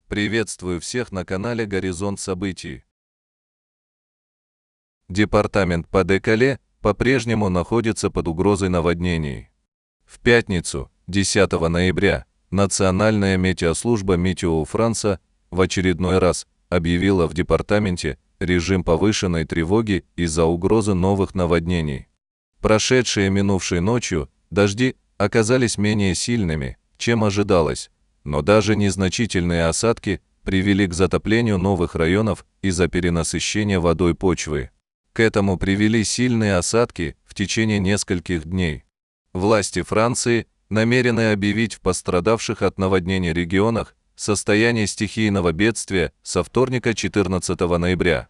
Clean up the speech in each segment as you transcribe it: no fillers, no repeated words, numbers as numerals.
Приветствую всех на канале «Горизонт событий». Департамент Pas-de-Calais по-прежнему находится под угрозой наводнений. В пятницу, 10 ноября, Национальная метеослужба Météo France в очередной раз объявила в департаменте режим повышенной тревоги из-за угрозы новых наводнений. Прошедшие минувшей ночью дожди оказались менее сильными, чем ожидалось, но даже незначительные осадки привели к затоплению новых районов из-за перенасыщения водой почвы. К этому привели сильные осадки в течение нескольких дней. Власти Франции намерены объявить в пострадавших от наводнений регионах состояние стихийного бедствия со вторника 14 ноября.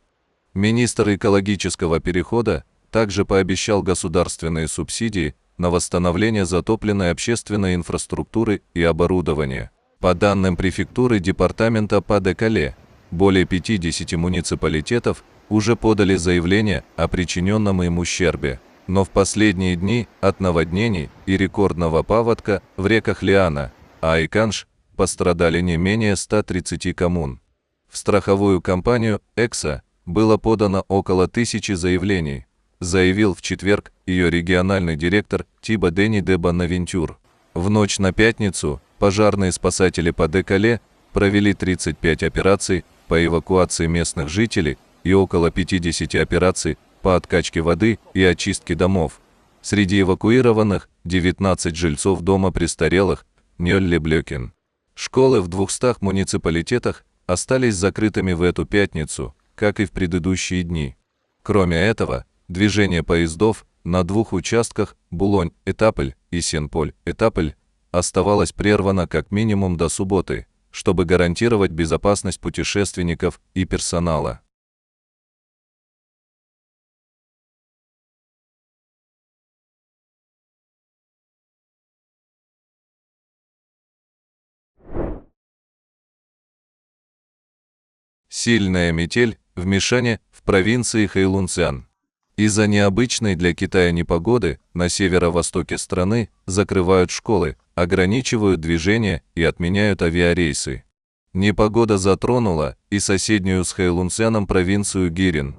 Министр экологического перехода также пообещал государственные субсидии на восстановление затопленной общественной инфраструктуры и оборудования. По данным префектуры департамента Pas-de-Calais, более 50 муниципалитетов уже подали заявление о причиненном им ущербе, но в последние дни от наводнений и рекордного паводка в реках Лиана и Канш пострадали не менее 130 коммун. В страховую компанию «Экса» было подано около 1000 заявлений, заявил в четверг ее региональный директор Тибо Дени де Бонавентюр. В ночь на пятницу пожарные спасатели Pas-de-Calais провели 35 операций по эвакуации местных жителей и около 50 операций по откачке воды и очистке домов. Среди эвакуированных 19 жильцов дома престарелых Ньоль-ле-Блёкен. Школы в 200 муниципалитетах остались закрытыми в эту пятницу, как и в предыдущие дни. Кроме этого, движение поездов на двух участках Булонь-Этапль и Сен-Поль-Этапль оставалось прервано как минимум до субботы, чтобы гарантировать безопасность путешественников и персонала. Сильная метель в Мишане в провинции Хэйлунцзян. Из-за необычной для Китая непогоды на северо-востоке страны закрывают школы, ограничивают движение и отменяют авиарейсы. Непогода затронула и соседнюю с Хэйлунцзяном провинцию Гирин.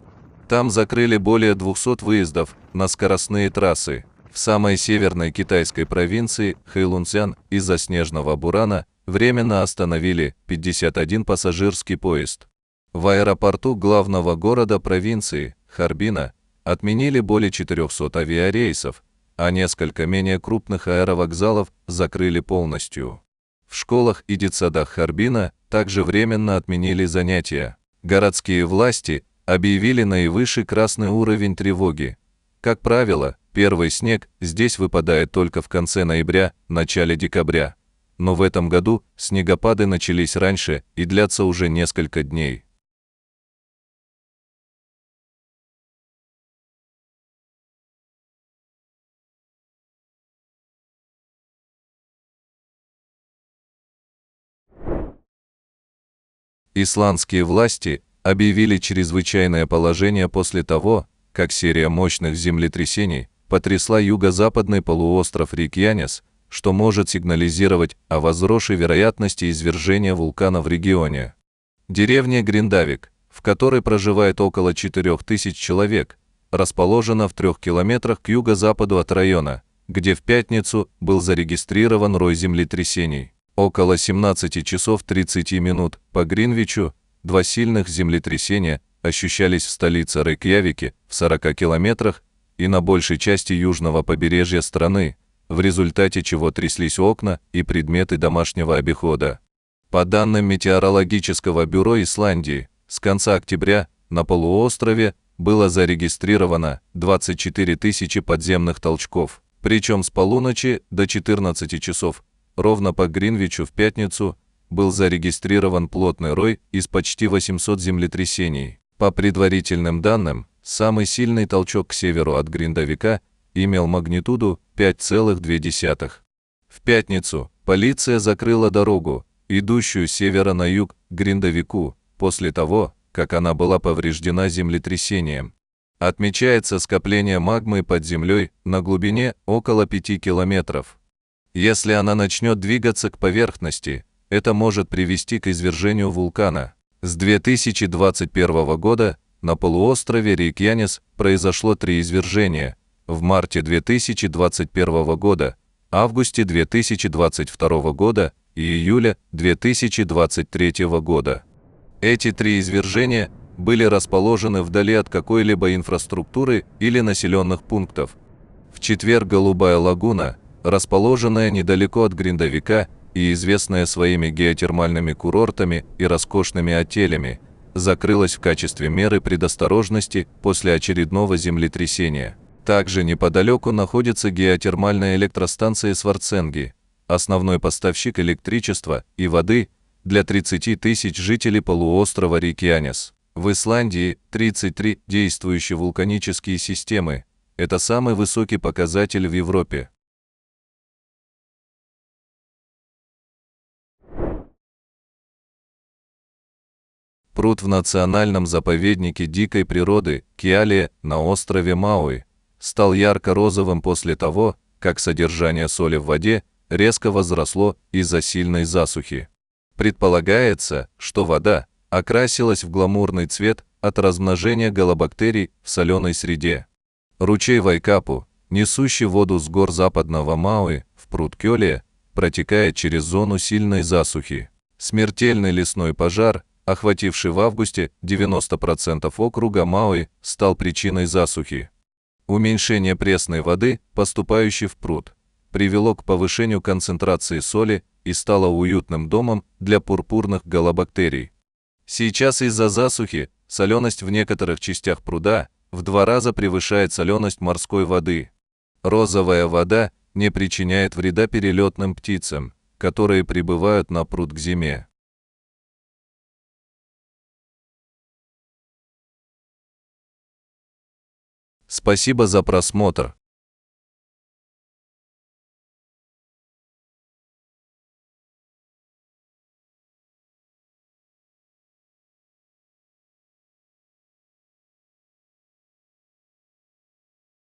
Там закрыли более 200 выездов на скоростные трассы. В самой северной китайской провинции Хэйлунцзян из-за снежного бурана временно остановили 51 пассажирский поезд. В аэропорту главного города провинции, Харбина, отменили более 400 авиарейсов, а несколько менее крупных аэровокзалов закрыли полностью. В школах и детсадах Харбина также временно отменили занятия. Городские власти объявили наивысший красный уровень тревоги. Как правило, первый снег здесь выпадает только в конце ноября, начале декабря. Но в этом году снегопады начались раньше и длятся уже несколько дней. Исландские власти объявили чрезвычайное положение после того, как серия мощных землетрясений потрясла юго-западный полуостров Рейкьянес, что может сигнализировать о возросшей вероятности извержения вулкана в регионе. Деревня Гриндавик, в которой проживает около 4000 человек, расположена в 3 километрах к юго-западу от района, где в пятницу был зарегистрирован рой землетрясений. Около 17 часов 30 минут по Гринвичу 2 сильных землетрясения ощущались в столице Рейкьявике в 40 километрах и на большей части южного побережья страны, в результате чего тряслись окна и предметы домашнего обихода. По данным Метеорологического бюро Исландии, с конца октября на полуострове было зарегистрировано 24 000 подземных толчков, причем с полуночи до 14 часов ровно по Гринвичу в пятницу был зарегистрирован плотный рой из почти 800 землетрясений. По предварительным данным, самый сильный толчок к северу от Гриндавика имел магнитуду 5,2. В пятницу полиция закрыла дорогу, идущую с севера на юг к Гриндавику, после того, как она была повреждена землетрясением. Отмечается скопление магмы под землей на глубине около 5 километров. Если она начнет двигаться к поверхности, это может привести к извержению вулкана. С 2021 года на полуострове Рейкьянес произошло 3 извержения: в марте 2021 года, августе 2022 года и июля 2023 года. Эти 3 извержения были расположены вдали от какой-либо инфраструктуры или населенных пунктов. В четверг Голубая лагуна, расположенная недалеко от Гриндавика и известная своими геотермальными курортами и роскошными отелями, закрылась в качестве меры предосторожности после очередного землетрясения. Также неподалеку находится геотермальная электростанция Сварценги, основной поставщик электричества и воды для 30 тысяч жителей полуострова Рейкьянес. В Исландии 33 действующие вулканические системы. Это самый высокий показатель в Европе. Пруд в национальном заповеднике дикой природы Киале на острове Мауи стал ярко-розовым после того, как содержание соли в воде резко возросло из-за сильной засухи. Предполагается, что вода окрасилась в гламурный цвет от размножения галобактерий в соленой среде. Ручей Вайкапу, несущий воду с гор западного Мауи в пруд Кёле, протекает через зону сильной засухи. Смертельный лесной пожар, охвативший в августе 90% округа Мауи, стал причиной засухи. Уменьшение пресной воды, поступающей в пруд, привело к повышению концентрации соли и стало уютным домом для пурпурных галобактерий. Сейчас из-за засухи соленость в некоторых частях пруда в 2 раза превышает соленость морской воды. Розовая вода не причиняет вреда перелетным птицам, которые прибывают на пруд к зиме. Спасибо за просмотр.